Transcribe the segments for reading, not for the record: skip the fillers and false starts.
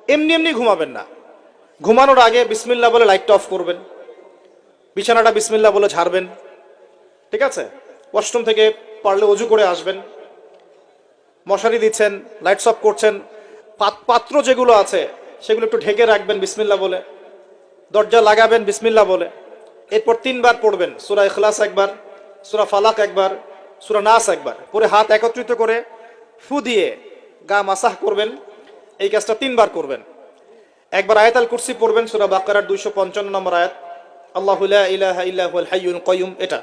এমনি এমনি ঘুমাবেন না। ঘুমানোর আগে বিসমিল্লাহ বলে লাইটটা অফ করবেন, বিছানাটা বিসমিল্লাহ বলে ঝাড়বেন, ঠিক আছে? ওয়াশরুম থেকে পারলে অজু করে আসবেন। মশারি দিচ্ছেন, লাইটস অফ করছেন, পাত্র যেগুলো আছে সেগুলো একটু ঢেকে রাখবেন বিসমিল্লাহ বলে, দরজা লাগাবেন বিসমিল্লাহ বলে। এরপর 3 বার পড়বেন সূরা ইখলাস একবার, সূরা ফালাক একবার, সূরা নাস একবার, পরে হাত একত্রিত করে ফু দিয়ে গা মাসাহ করবেন। এই কাজটা 3 বার করবেন। একবার আয়াতুল কুরসি পড়বেন, সূরা বাকারার 255 নম্বর আয়াত, আল্লাহু লা ইলাহা ইল্লা হুয়াল হাইয়ুল কাইয়ুম, এটা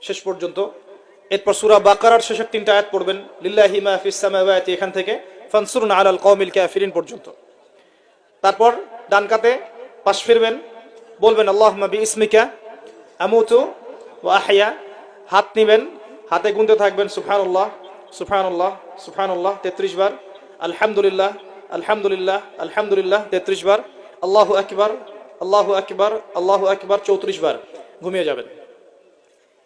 শেষ পর্যন্ত। এরপর সূরা বাকারার শেষের 3টা আয়াত পড়বেন, লিল্লাহি মা ফিস সামাওয়াতি, এখান থেকে ফানসুরনা আলাল কওমিল কাফিরিন পর্যন্ত। তারপর ডান কাতে পাশ ফিরবেন, বলবেন আল্লাহুম্মা বিইসমিকা আমুতু ওয়া আহইয়া। হাত নিবেন, হাতে গুনতে থাকবেন সুবহানাল্লাহ সুবহানাল্লাহ সুবহানাল্লাহ 33 বার, আলহামদুলিল্লাহ আলহামদুলিল্লাহ আলহামদুলিল্লাহ 33 বার, আল্লাহু আকবার আল্লাহু আকবার আল্লাহু আকবার 34 বার। ঘুমিয়ে যাবেন।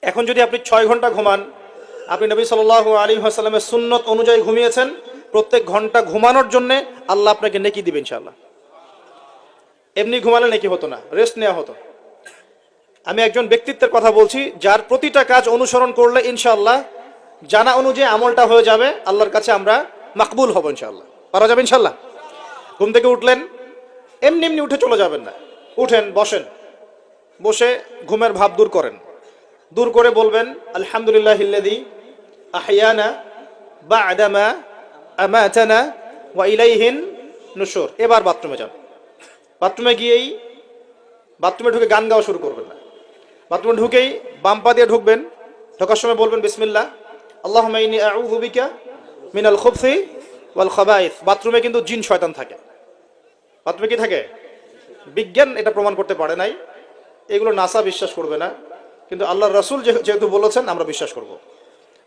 এখন যদি আপনি 6 ঘন্টা ঘুমান, আপনি নবী সাল্লাল্লাহু আলাইহি ওয়াসাল্লামের সুন্নত অনুযায়ী ঘুমিয়েছেন, প্রত্যেক ঘন্টা ঘুমানোর জন্য আল্লাহ আপনাকে নেকি দিবে ইনশাআল্লাহ। এমনি ঘুমালে নেকি হতো না, রেস্ট নেওয়া হতো। আমি একজন ব্যক্তিত্বের কথা বলছি, যার প্রতিটা কাজ অনুসরণ করলে ইনশাআল্লাহ জানা অনুযায়ী আমলটা হয়ে যাবে, আল্লাহর কাছে আমরা মাকবুল হব ইনশাআল্লাহ, পারা যাবে ইনশাআল্লাহ। ঘুম থেকে উঠলেন, এমনি এমনি উঠে চলে যাবেন না। উঠেন, বসেন, বসে ঘুমের ভাব দূর করেন, দূর করে বলবেন আলহামদুলিল্লাহিল্লাযী আহইয়ানা বা'দা মা আমাতানা ওয়া ইলাইহিন নুশুর। এবার বাথরুমে যান। বাথরুমে গিয়েই বাথরুমে ঢুকে গান গাওয়া শুরু করবেন না। বাথরুমে ঢুকেই বাম পা দিয়ে ঢুকবেন, ঢোকার সময় বলবেন বিসমিল্লাহ আল্লাহুম্মা ইন্নী আউযু বিকা মিনাল খুবসি ওয়াল খাবাইস। বাথরুমে কিন্তু জিন শয়তান থাকে। বাথরুমে কি থাকে? বিজ্ঞান এটা প্রমাণ করতে পারে নাই, এগুলো নাসা বিশ্বাস করবে না, কিন্তু আল্লাহর রাসূল যেহেতু বলেছেন আমরা বিশ্বাস করব।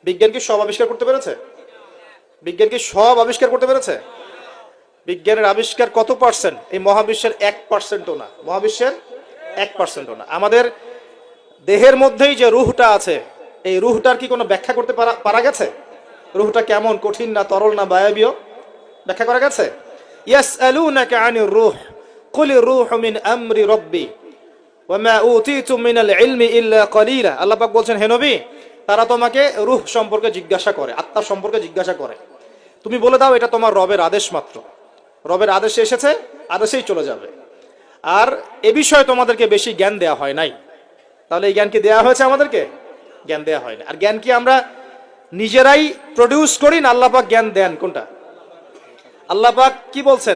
বিজ্ঞান কি সব আবিষ্কার করতে পেরেছে? বিজ্ঞান কি সব আবিষ্কার করতে পেরেছে? বিজ্ঞানের আবিষ্কার কত পার্সেন্ট? এই মহাবিশ্বের 1%ও না, মহাবিশ্বের 1%ও না। আমাদের দেহের মধ্যেই যে রুহটা আছে, এই রুহটার কি কোনো ব্যাখ্যা করতে পারা গেছে? রুহটা কেমন, কঠিন না তরল না বায়বীয়, ব্যাখ্যা করা গেছে? ইয়াসআলুনাকা আনির রূহ কুলির রূহু মিন আমরি রাব্বি ওয়া মা উতীতুম মিনাল ইলমি ইল্লা কলিলা। আল্লাহ পাক বলছেন, হে নবী, তারা তোমাকে রূহ সম্পর্কে জিজ্ঞাসা করে, আত্মা সম্পর্কে জিজ্ঞাসা করে, তুমি বলে দাও এটা তোমার রবের আদেশ মাত্র। রবের আদেশে এসেছে, আদেশেই চলে যাবে। আর এ বিষয়ে তোমাদেরকে বেশি জ্ঞান দেয়া হয় নাই। তাহলে এই জ্ঞান কি দেয়া হয়েছে আমাদেরকে? জ্ঞান দেয়া হয় না। আর জ্ঞান কি আমরা নিজেরাই প্রডিউস করি না আল্লাহ পাক জ্ঞান দেন? কোনটা? আল্লাহ পাক কি বলছেন?